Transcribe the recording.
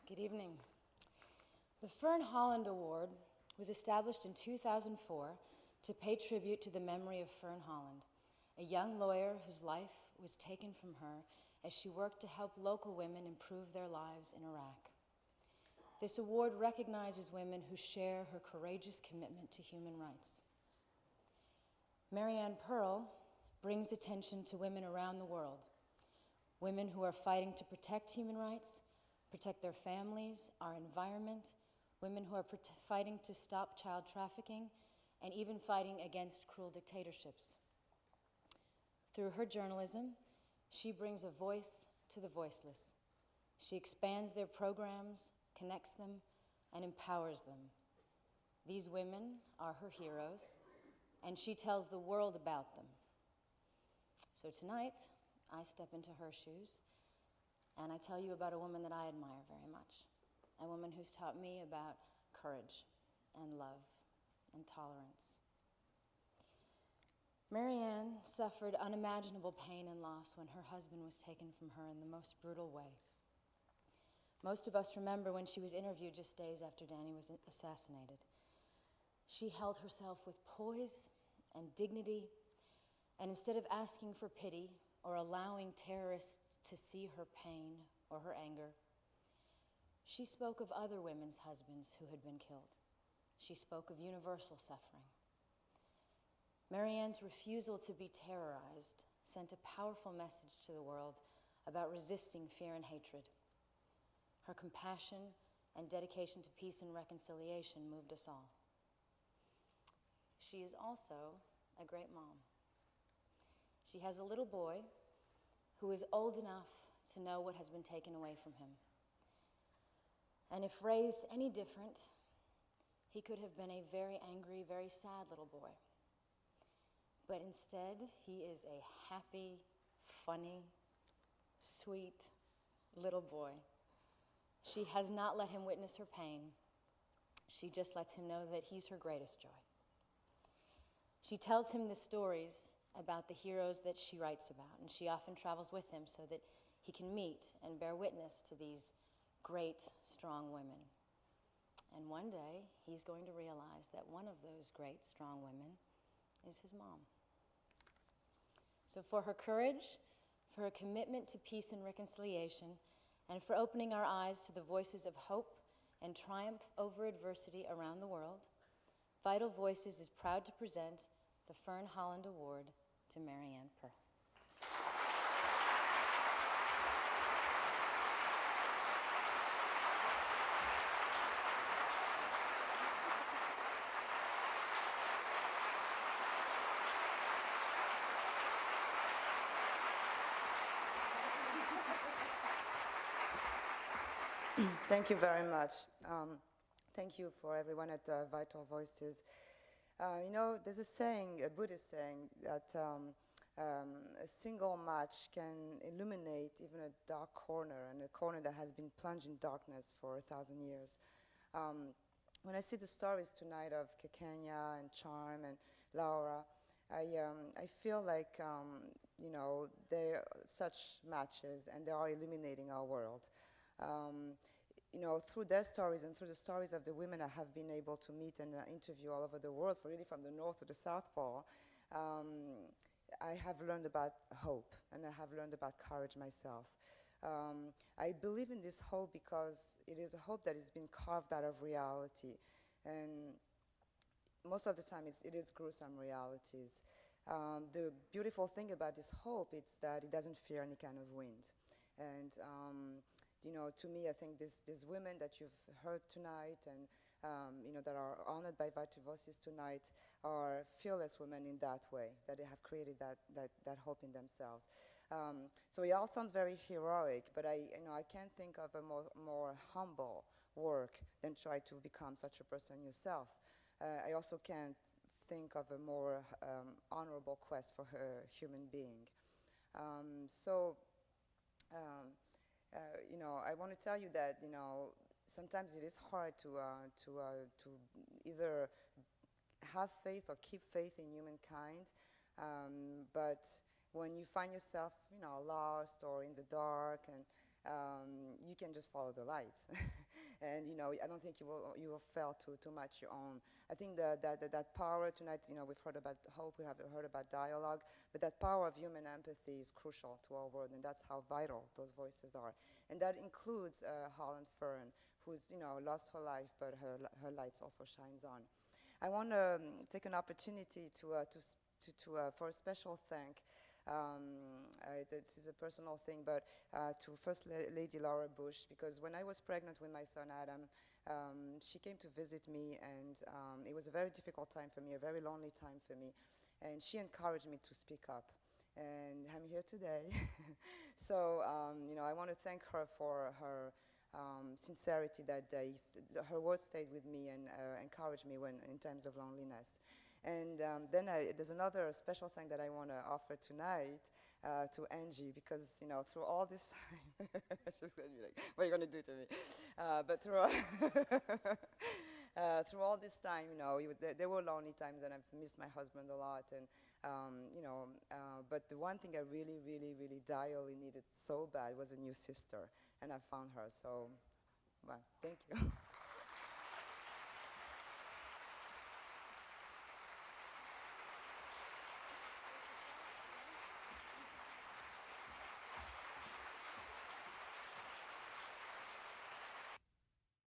Good evening. The Fern Holland Award was established in 2004 to pay tribute to the memory of Fern Holland, a young lawyer whose life was taken from her as she worked to help local women improve their lives in Iraq. This award recognizes women who share her courageous commitment to human rights. Mariane Pearl brings attention to women around the world, women who are fighting to protect human rights, protect their families, our environment, women who are fighting to stop child trafficking, and even fighting against cruel dictatorships. Through her journalism, she brings a voice to the voiceless. She expands their programs, connects them, and empowers them. These women are her heroes, and she tells the world about them. So tonight, I step into her shoes, and I tell you about a woman that I admire very much, a woman who's taught me about courage and love and tolerance. Mariane suffered unimaginable pain and loss when her husband was taken from her in the most brutal way. Most of us remember when she was interviewed just days after Danny was assassinated. She held herself with poise and dignity, and instead of asking for pity or allowing terrorists to see her pain or her anger, she spoke of other women's husbands who had been killed. She spoke of universal suffering. Marianne's refusal to be terrorized sent a powerful message to the world about resisting fear and hatred. Her compassion and dedication to peace and reconciliation moved us all. She is also a great mom. She has a little boy who is old enough to know what has been taken away from him. And if raised any different, he could have been a very angry, very sad little boy. But instead, he is a happy, funny, sweet little boy. She has not let him witness her pain. She just lets him know that he's her greatest joy. She tells him the stories about the heroes that she writes about, and she often travels with him so that he can meet and bear witness to these great, strong women. And one day, he's going to realize that one of those great, strong women is his mom. So for her courage, for her commitment to peace and reconciliation, and for opening our eyes to the voices of hope and triumph over adversity around the world, Vital Voices is proud to present the Fern Holland Award to Mariane Pearl. Thank you very much. Thank you for everyone at Vital Voices. You know, there's a saying, a Buddhist saying, that a single match can illuminate even a dark corner, and a corner that has been plunged in darkness for 1,000 years. When I see the stories tonight of Kekenya and Charm and Laura, I feel like, you know, they're such matches, and they are illuminating our world. You know, through their stories and through the stories of the women I have been able to meet and interview all over the world, really from the North to the South Pole, I have learned about hope, and I have learned about courage myself. I believe in this hope because it is a hope that has been carved out of reality, and most of the time it is gruesome realities. The beautiful thing about this hope is that it doesn't fear any kind of wind. And you know, to me, I think these women that you've heard tonight and you know, that are honored by Vital Voices tonight are fearless women in that way, that they have created that hope in themselves. So it all sounds very heroic, but I can't think of a more humble work than try to become such a person yourself. I also can't think of a more honorable quest for a human being. You know, I want to tell you that, you know, sometimes it is hard to either have faith or keep faith in humankind, but when you find yourself, you know, lost or in the dark, and you can just follow the light. And you know, I don't think you will fail too much your own. I think that power tonight, you know, we've heard about hope, we have heard about dialogue, but that power of human empathy is crucial to our world, and that's how vital those voices are. And that includes Holland Fern, who's, you know, lost her life, but her light also shines on. I want to take an opportunity for a special thank. This is a personal thing, but to First Lady Laura Bush, because when I was pregnant with my son Adam, she came to visit me, and it was a very difficult time for me, a very lonely time for me, and she encouraged me to speak up, and I'm here today. So, you know, I want to thank her for her sincerity that day. Her words stayed with me and encouraged me in times of loneliness. And then there's another special thing that I want to offer tonight to Angie, because, you know, through all this time, she's going to be like, what are you going to do to me? But through, through all this time, you know, there were lonely times, and I've missed my husband a lot. And, you know, but the one thing I really, really, really direly needed so bad was a new sister, and I found her. So, well, thank you.